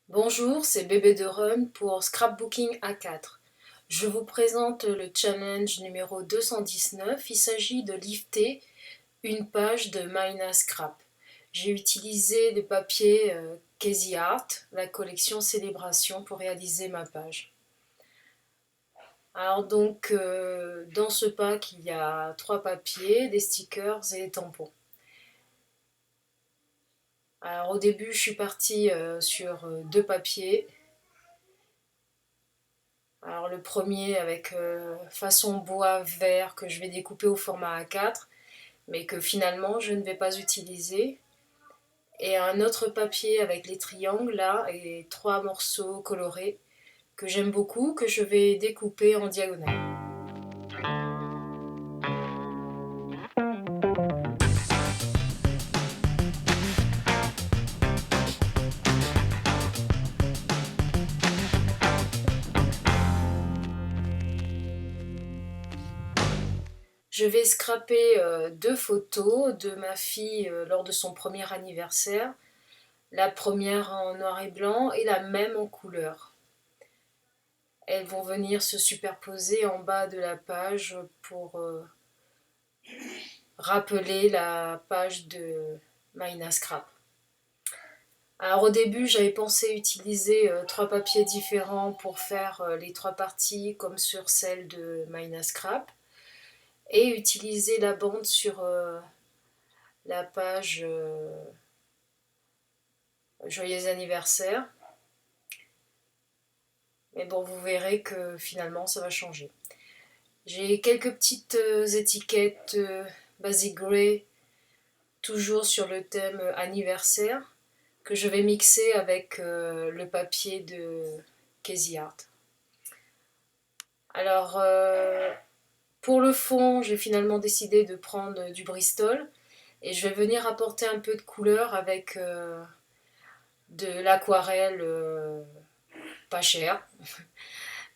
Bonjour, c'est Bébé de Run pour Scrapbooking A4. Je vous présente le challenge numéro 219. Il s'agit de lifter une page de Mina Scrap. J'ai utilisé le papier Casey Art, la collection Célébration, pour réaliser ma page. Alors donc, dans ce pack, il y a 3 papiers, des stickers et des tampons. Alors au début, je suis partie sur 2 papiers. Alors le premier avec façon bois vert que je vais découper au format A4, mais que finalement je ne vais pas utiliser. Et un autre papier avec les triangles là et 3 morceaux colorés que j'aime beaucoup, que je vais découper en diagonale. Je vais scraper 2 photos de ma fille lors de son premier anniversaire. La première en noir et blanc et la même en couleur. Elles vont venir se superposer en bas de la page pour rappeler la page de Mina Scrap. Alors au début, j'avais pensé utiliser 3 papiers différents pour faire les 3 parties comme sur celle de Mina Scrap et utiliser la bande sur la page Joyeux anniversaire. Mais bon, vous verrez que finalement, ça va changer. J'ai quelques petites étiquettes Basic Grey, toujours sur le thème anniversaire, que je vais mixer avec le papier de Casey Art. Alors, pour le fond, j'ai finalement décidé de prendre du Bristol et je vais venir apporter un peu de couleur avec de l'aquarelle pas chère.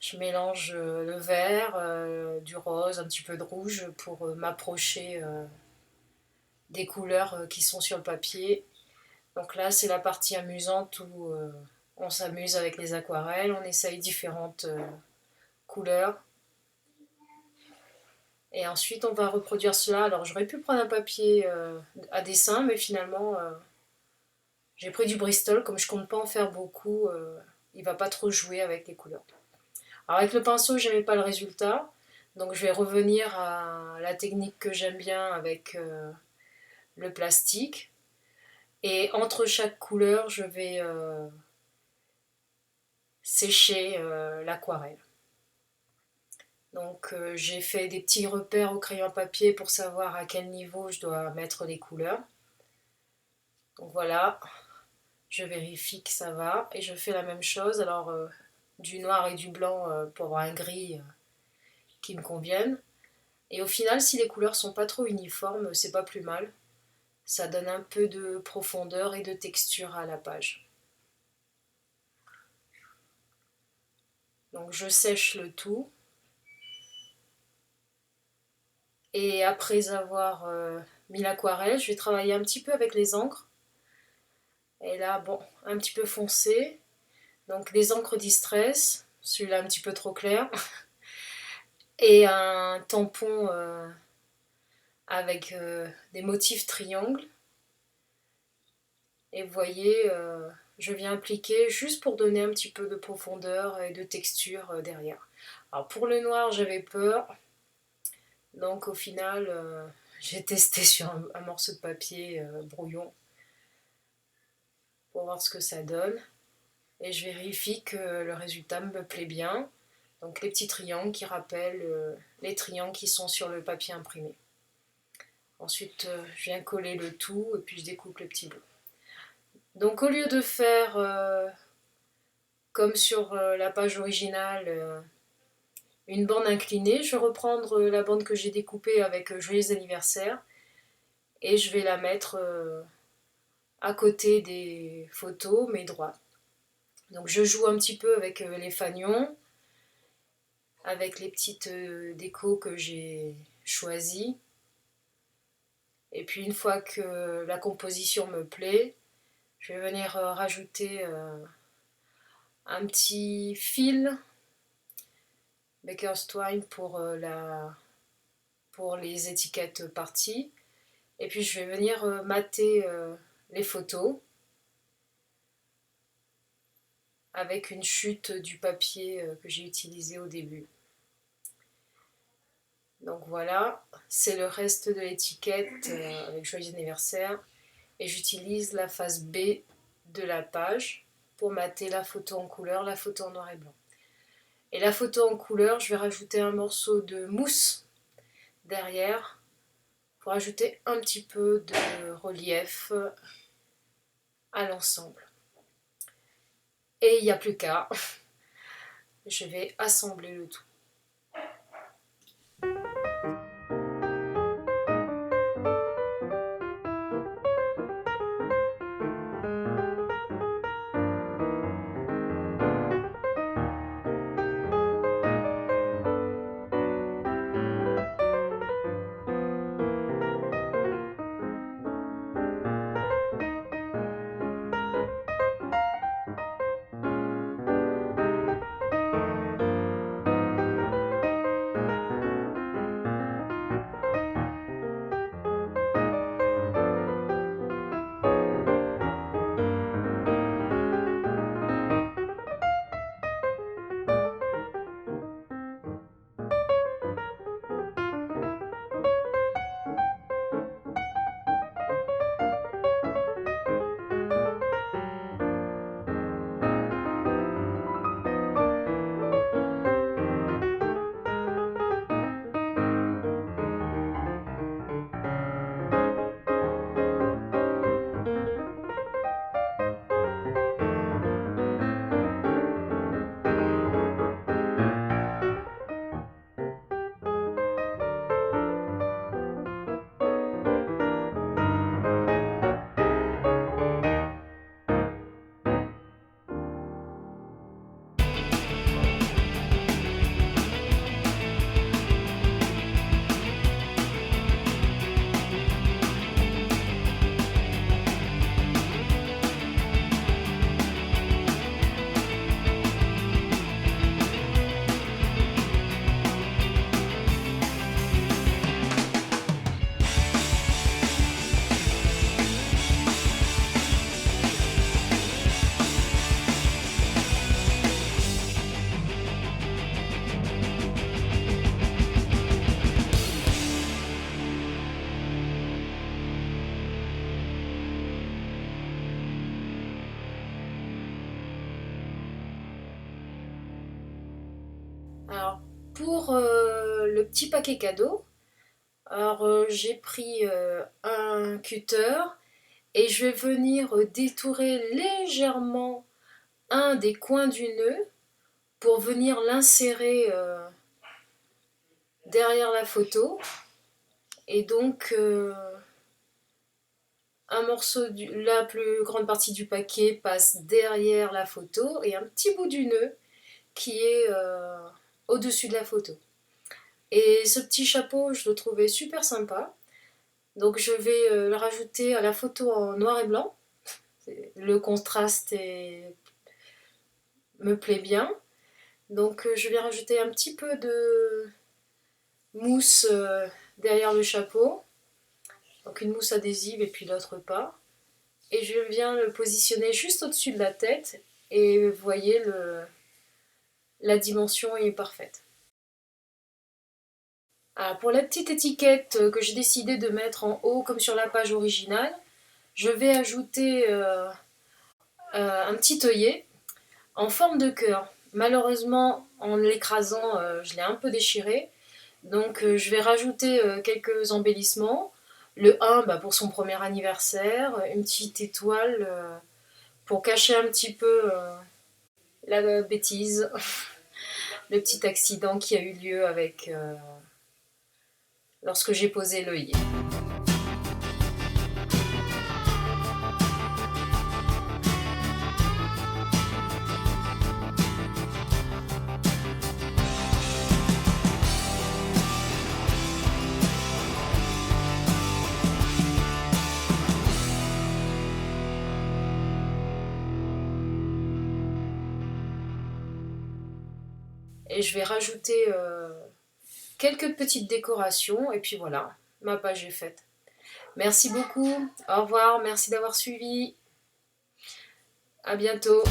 Je mélange le vert, du rose, un petit peu de rouge pour m'approcher des couleurs qui sont sur le papier. Donc là, c'est la partie amusante où on s'amuse avec les aquarelles, on essaye différentes couleurs. Et ensuite, on va reproduire cela. Alors, j'aurais pu prendre un papier à dessin, mais finalement, j'ai pris du Bristol. Comme je compte pas en faire beaucoup, il va pas trop jouer avec les couleurs. Alors, avec le pinceau, j'aimais pas le résultat. Donc, je vais revenir à la technique que j'aime bien avec le plastique. Et entre chaque couleur, je vais sécher l'aquarelle. Donc j'ai fait des petits repères au crayon papier pour savoir à quel niveau je dois mettre les couleurs. Donc voilà, je vérifie que ça va et je fais la même chose. Alors du noir et du blanc pour avoir un gris qui me convienne. Et au final, si les couleurs sont pas trop uniformes, c'est pas plus mal. Ça donne un peu de profondeur et de texture à la page. Donc je sèche le tout. Et après avoir mis l'aquarelle, je vais travailler un petit peu avec les encres. Et là, bon, un petit peu foncé. Donc des encres Distress, celui-là un petit peu trop clair. Et un tampon avec des motifs triangles. Et vous voyez, je viens appliquer juste pour donner un petit peu de profondeur et de texture derrière. Alors pour le noir, j'avais peur. Donc au final, j'ai testé sur un morceau de papier brouillon pour voir ce que ça donne. Et je vérifie que le résultat me plaît bien. Donc les petits triangles qui rappellent les triangles qui sont sur le papier imprimé. Ensuite, je viens coller le tout et puis je découpe le petit bout. Donc au lieu de faire comme sur la page originale une bande inclinée, je vais reprendre la bande que j'ai découpée avec Joyeux anniversaire et je vais la mettre à côté des photos mais droite. Donc je joue un petit peu avec les fanions, avec les petites décos que j'ai choisies. Et puis une fois que la composition me plaît, je vais venir rajouter un petit fil Baker's Twine pour les étiquettes parties. Et puis je vais venir mater les photos avec une chute du papier que j'ai utilisé au début. Donc voilà, c'est le reste de l'étiquette avec Joyeux anniversaire. Et j'utilise la face B de la page pour mater la photo en couleur, la photo en noir et blanc. Et la photo en couleur, je vais rajouter un morceau de mousse derrière pour ajouter un petit peu de relief à l'ensemble. Et il n'y a plus qu'à. Je vais assembler le tout. Alors, pour le petit paquet cadeau, j'ai pris un cutter et je vais venir détourer légèrement un des coins du nœud pour venir l'insérer derrière la photo. Et donc, la plus grande partie du paquet passe derrière la photo et un petit bout du nœud qui est au-dessus de la photo. Et ce petit chapeau, je le trouvais super sympa. Donc je vais le rajouter à la photo en noir et blanc. Le contraste me plaît bien. Donc je vais rajouter un petit peu de mousse derrière le chapeau. Donc une mousse adhésive et puis l'autre pas. Et je viens le positionner juste au-dessus de la tête. Et vous voyez, la dimension est parfaite. Alors pour la petite étiquette que j'ai décidé de mettre en haut comme sur la page originale, je vais ajouter un petit œillet en forme de cœur. Malheureusement, en l'écrasant, je l'ai un peu déchiré. Donc je vais rajouter quelques embellissements. Le 1 pour son premier anniversaire, une petite étoile pour cacher un petit peu la bêtise, le petit accident qui a eu lieu avec lorsque j'ai posé l'œillet. Et je vais rajouter quelques petites décorations et puis voilà, ma page est faite. Merci beaucoup, au revoir, merci d'avoir suivi, à bientôt.